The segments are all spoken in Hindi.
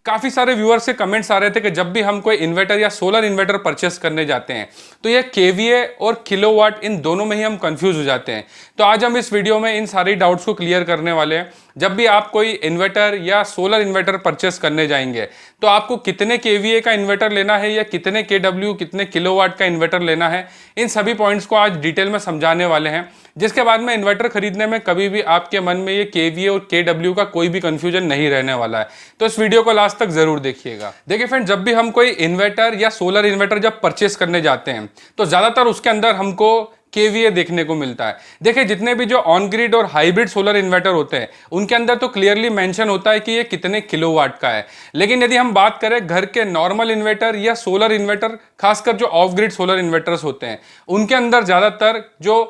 काफ़ी सारे व्यूअर्स के कमेंट्स आ रहे थे कि जब भी हम कोई इन्वर्टर या सोलर इन्वर्टर परचेस करने जाते हैं तो ये केवीए और किलोवाट इन दोनों में ही हम कंफ्यूज हो जाते हैं। तो आज हम इस वीडियो में इन सारी डाउट्स को क्लियर करने वाले हैं। जब भी आप कोई इन्वर्टर या सोलर इन्वर्टर परचेस करने जाएंगे तो आपको कितने केवीए का इन्वर्टर लेना है या कितने केडब्ल्यू कितने किलोवाट का इन्वर्टर लेना है, इन सभी पॉइंट्स को आज डिटेल में समझाने वाले हैं, जिसके बाद में इन्वर्टर खरीदने में कभी भी आपके मन में ये केवीए और केडब्ल्यू का कोई भी कंफ्यूजन नहीं रहने वाला है। तो इस वीडियो को लास्ट तक जरूर देखिएगा। देखिए फ्रेंड, जब भी हम कोई इन्वर्टर या सोलर इन्वर्टर जब परचेस करने जाते हैं तो ज्यादातर उसके अंदर हमको केवीए देखने को मिलता है। देखिए, जितने भी जो ऑन ग्रिड और हाइब्रिड सोलर इन्वर्टर होते हैं उनके अंदर तो क्लियरली मेंशन होता है कि ये कितने किलोवाट का है। लेकिन यदि हम बात करें घर के नॉर्मल इन्वर्टर या सोलर इन्वर्टर, खासकर जो ऑफ ग्रिड सोलर इन्वर्टर्स होते हैं, उनके अंदर ज्यादातर जो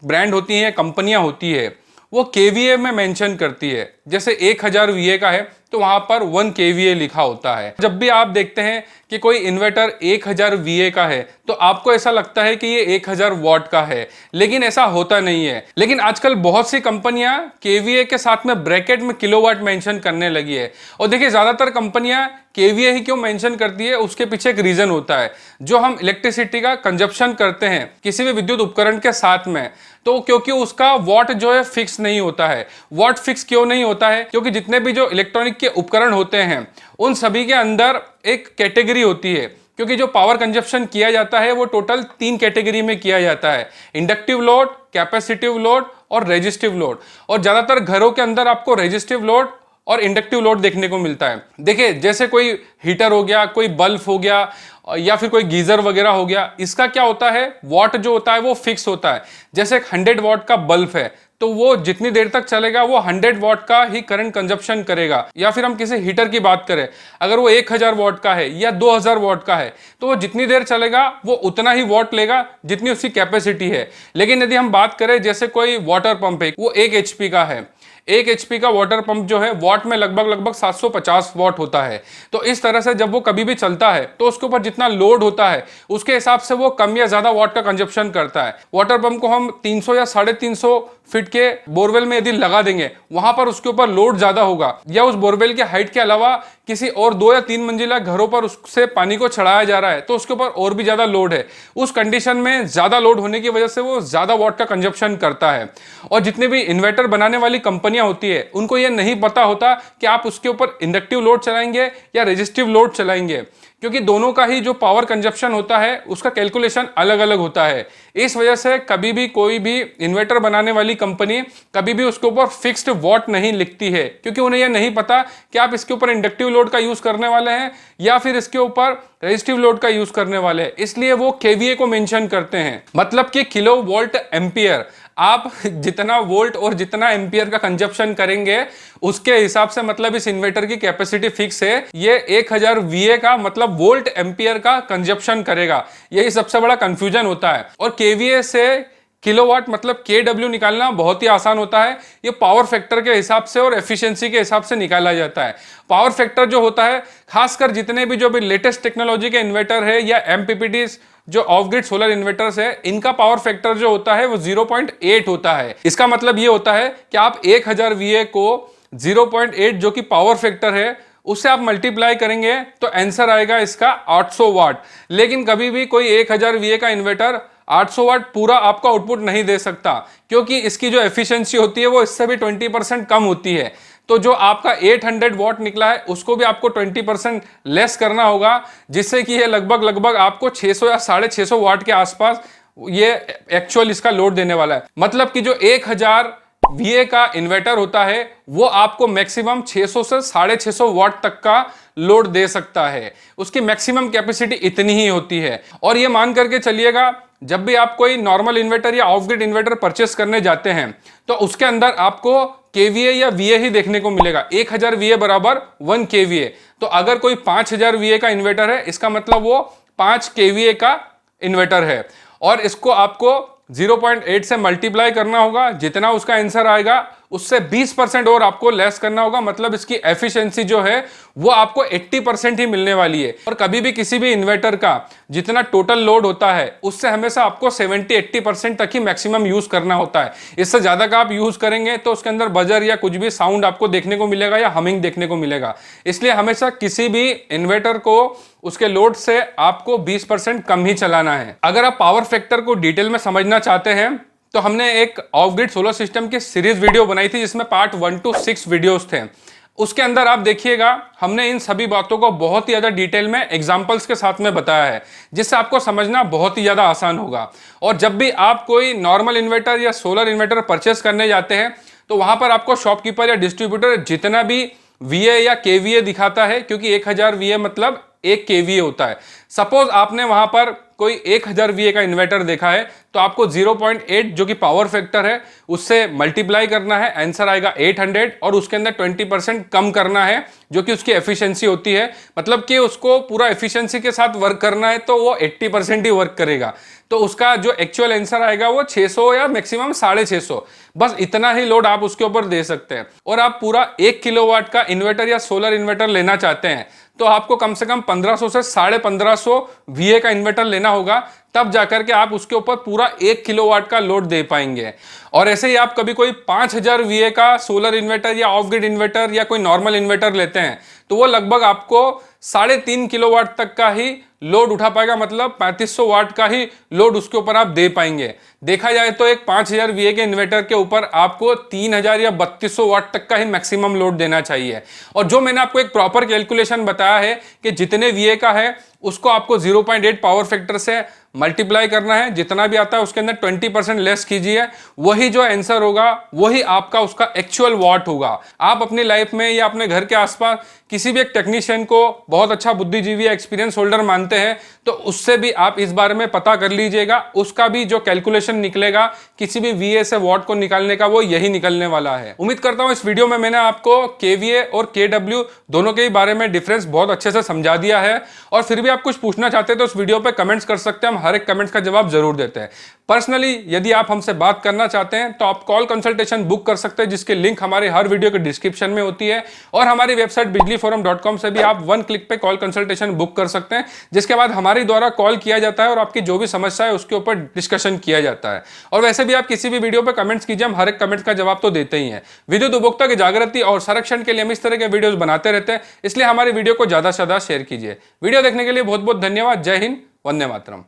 ब्रांड होती हैं, कंपनियां होती है, वो केवीए में मेंशन करती है। जैसे 1000 वीए का है तो वहां पर 1 केवीए लिखा होता है। जब भी आप देखते हैं कि कोई इन्वर्टर 1000 वीए का है तो आपको ऐसा लगता है कि ये 1000 वॉट का है, लेकिन ऐसा होता नहीं है। लेकिन आजकल बहुत सी कंपनियां केवीए के साथ में ब्रैकेट में किलोवाट मेंशन करने लगी है। और देखिए, ज्यादातर कंपनियां केवीए ही क्यों मेंशन करती है, उसके पीछे एक रीजन होता है। जो हम इलेक्ट्रिसिटी का कंजप्शन करते हैं किसी भी विद्युत उपकरण के साथ में, तो क्योंकि उसका वॉट जो है फिक्स नहीं होता है। वॉट फिक्स क्यों नहीं होता है? क्योंकि जितने भी जो इलेक्ट्रॉनिक के उपकरण होते हैं उन सभी के अंदर एक कैटेगरी होती है। क्योंकि जो पावर कंजप्शन किया जाता है वो टोटल 3 कैटेगरी में किया जाता है: इंडक्टिव लोड, कैपेसिटिव लोड और रेजिस्टिव लोड। और ज्यादातर घरों के अंदर आपको रेजिस्टिव लोड और इंडक्टिव लोड देखने को मिलता है। देखिए, जैसे कोई हीटर हो गया, कोई बल्ब हो गया या फिर कोई गीजर वगैरह हो गया, इसका क्या होता है, वॉट जो होता है वो फिक्स होता है। जैसे एक 100 वॉट का बल्ब है तो वो जितनी देर तक चलेगा वो 100 वॉट का ही करंट कंजप्शन करेगा। या फिर हम किसी हीटर की बात करें, अगर वो 1000 वॉट का है या 2000 वॉट का है तो वो जितनी देर चलेगा वो उतना ही वॉट लेगा जितनी उसकी कैपेसिटी है। लेकिन यदि हम बात करें जैसे कोई वाटर पंप है, वो 1 HP का है, 1 HP का वाटर पंप जो है वॉट में लगभग 750 वॉट होता है। तो इस तरह से जब वो कभी भी चलता है तो उसके ऊपर जितना लोड होता है उसके हिसाब से वो कम या ज्यादा वॉट का कंजप्शन करता है। वाटर पंप को हम 300 या 350 फीट के बोरवेल में यदि लगा देंगे, वहां पर उसके ऊपर लोड ज्यादा होगा, या उस बोरवेल के हाइट के अलावा किसी और 2 या 3 मंजिला घरों पर उससे पानी को चढ़ाया जा रहा है तो उसके ऊपर और भी ज्यादा लोड है। उस कंडीशन में ज्यादा लोड होने की वजह से वो ज्यादा वॉट का कंजप्शन करता है। और जितने भी इन्वर्टर बनाने वाली कंपनियां होती है उनको ये नहीं पता होता कि आप उसके ऊपर इंडक्टिव लोड चलाएंगे या रेजिस्टिव लोड चलाएंगे, क्योंकि दोनों का ही जो पावर कंजप्शन होता है उसका कैलकुलेशन अलग अलग होता है। इस वजह से कभी भी कोई भी इन्वर्टर बनाने वाली कंपनी कभी भी उसके ऊपर फिक्स्ड वॉट नहीं लिखती है, क्योंकि उन्हें यह नहीं पता कि आप इसके ऊपर इंडक्टिव लोड का यूज करने वाले हैं या फिर इसके ऊपर रेजिस्टिव लोड का यूज करने वाले हैं। इसलिए वो केवीए को मेंशन करते हैं, मतलब कि किलो वोल्ट एम्पियर। आप जितना वोल्ट और जितना एम्पियर का कंजप्शन करेंगे उसके हिसाब से मतलब इस इन्वर्टर की कैपेसिटी फिक्स है। ये 1000 वीए का मतलब वोल्ट एम्पियर का कंजप्शन करेगा। यही सबसे बड़ा कंफ्यूजन होता है। और केवीए से किलोवाट मतलब केडब्ल्यू निकालना बहुत ही आसान होता है। ये पावर फैक्टर के हिसाब से और एफिशिएंसी के हिसाब से निकाला जाता है। पावर फैक्टर जो होता है, खासकर जितने भी जो भी लेटेस्ट टेक्नोलॉजी के इन्वर्टर है या एमपीपीटीज जो ऑफ ग्रिड सोलर इन्वर्टर्स है, इनका पावर फैक्टर जो होता है वो 0.8 होता है। इसका मतलब ये होता है कि आप 1000 वीए को 0.8 जो कि पावर फैक्टर है उससे आप मल्टीप्लाई करेंगे तो आंसर आएगा इसका 800 वाट। लेकिन कभी भी कोई 1000 वीए का इन्वर्टर 800 वाट पूरा आपको आउटपुट नहीं दे सकता, क्योंकि इसकी जो एफिशिएंसी होती है वो इससे भी 20% कम होती है। तो जो आपका 800 वॉट निकला है उसको भी आपको 20% लेस करना होगा, जिससे कि ये लगभग आपको 600 या 650 वाट के आसपास ये एक्चुअल इसका लोड देने वाला है। मतलब कि जो 1000 वीए का इन्वर्टर होता है वो आपको मैक्सिमम 600 से 650 वाट तक का लोड दे सकता है। उसकी मैक्सिमम कैपेसिटी इतनी ही होती है। और ये मान करके चलिएगा, जब भी आप कोई नॉर्मल इन्वर्टर या ऑफ ग्रिड इन्वर्टर परचेस करने जाते हैं तो उसके अंदर आपको केवीए या वीए ही देखने को मिलेगा। 1000 वीए बराबर 1 केवीए। तो अगर कोई 5000 वीए का इन्वर्टर है, इसका मतलब वो 5 केवीए का इन्वर्टर है। और इसको आपको 0.8 से मल्टीप्लाई करना होगा, जितना उसका आंसर आएगा उससे 20% और आपको लेस करना होगा। मतलब इसकी एफिशिएंसी जो है वो आपको 80% ही मिलने वाली है। और कभी भी किसी भी इन्वर्टर का जितना टोटल लोड होता है उससे हमेशा आपको 70-80% तक ही मैक्सिमम यूज करना होता है। इससे ज्यादा का आप यूज करेंगे तो उसके अंदर बजर या कुछ भी साउंड आपको देखने को मिलेगा या हमिंग देखने को मिलेगा। इसलिए हमेशा किसी भी इन्वर्टर को उसके लोड से आपको 20% कम ही चलाना है। अगर आप पावर फैक्टर को डिटेल में समझना चाहते हैं तो हमने एक ऑफ ग्रिड सोलर सिस्टम की सीरीज वीडियो बनाई थी जिसमें पार्ट 1 to 6 वीडियोस थे। उसके अंदर आप देखिएगा हमने इन सभी बातों को बहुत ही ज्यादा डिटेल में एग्जांपल्स के साथ में बताया है, जिससे आपको समझना बहुत ही ज्यादा आसान होगा। और जब भी आप कोई नॉर्मल इन्वर्टर या सोलर इन्वर्टर परचेस करने जाते हैं तो वहां पर आपको शॉपकीपर या डिस्ट्रीब्यूटर जितना भी VA या KVA दिखाता है, क्योंकि 1000 VA मतलब 1 KVA होता है। सपोज आपने वहां पर कोई 1000 VA का इन्वर्टर देखा है तो आपको 0.8 जो कि पावर फैक्टर है उससे मल्टीप्लाई करना है, आंसर आएगा 800 और उसके अंदर 20% कम करना है जो कि उसकी एफिशिएंसी होती है। मतलब कि उसको पूरा एफिशिएंसी के साथ वर्क करना है तो वो 80% ही वर्क करेगा। तो उसका जो एक्चुअल आंसर आएगा वो 600 या मैक्सिमम 650, बस इतना ही लोड आप उसके ऊपर दे सकते हैं। और आप पूरा 1 किलोवाट का इन्वर्टर या सोलर इन्वर्टर लेना चाहते हैं तो आपको कम से कम 1500 से 1550 VA का इन्वर्टर लेना होगा, तब जाकर के आप उसके ऊपर पूरा 1 किलोवाट का लोड दे पाएंगे। और ऐसे ही आप कभी कोई 5000 VA का सोलर इन्वर्टर या ऑफ ग्रिड इन्वर्टर या कोई नॉर्मल इन्वर्टर लेते हैं तो वो लगभग आपको 3.5 किलोवाट तक का ही लोड उठा पाएगा। मतलब 3500 वाट का ही लोड उसके ऊपर आप दे पाएंगे। देखा जाए तो एक 5000 VA के इन्वर्टर के ऊपर आपको 3000 या 3200 वाट तक का ही मैक्सिमम लोड देना चाहिए। और जो मैंने आपको एक प्रॉपर कैलकुलेशन बताया है कि जितने VA का है उसको आपको 0.8 पावर फैक्टर से मल्टीप्लाई करना है, जितना भी आता है उसके अंदर 20% लेस कीजिए, वही जो आंसर होगा वही आपका उसका एक्चुअल वॉट होगा। आप अपनी लाइफ में या अपने घर के आसपास किसी भी एक टेक्नीशियन को बहुत अच्छा बुद्धिजीवी या एक्सपीरियंस होल्डर मानते हैं तो उससे भी आप इस बारे में पता कर लीजिएगा। उसका भी जो कैलकुलेशन निकलेगा किसी भी VA से वॉट को निकालने का वो यही निकलने वाला है। उम्मीद करता हूं इस वीडियो में मैंने आपको KVA और KW दोनों के बारे में डिफरेंस बहुत अच्छे से समझा दिया है। और फिर भी आप कुछ पूछना चाहते हैं तो उस वीडियो पे कमेंट्स कर सकते हैं, हम हर एक कमेंट्स का जवाब जरूर देते हैं। पर्सनली यदि आप हमसे बात करना चाहते हैं तो आप कॉल कंसल्टेशन बुक कर सकते हैं, जिसकी लिंक हमारे हर वीडियो के डिस्क्रिप्शन में होती है। और हमारी वेबसाइट bijliforum.com से भी आप 1 क्लिक पे कॉल कंसल्टेशन बुक कर सकते हैं, जिसके बाद हमारे द्वारा कॉल किया जाता है और आपकी जो भी समस्या है उसके ऊपर डिस्कशन किया जाता है। और वैसे भी आप किसी भी वीडियो पर कमेंट्स कीजिए, हम हर एक कमेंट्स का जवाब तो देते ही हैं। विद्युत उपभोक्ता की जागृति और संरक्षण के लिए हम इस तरह के वीडियोस बनाते रहते हैं, इसलिए हमारी वीडियो को ज्यादा से ज्यादा शेयर कीजिए। वीडियो देखने के लिए बहुत बहुत धन्यवाद। जय हिंद, वंदे मातरम।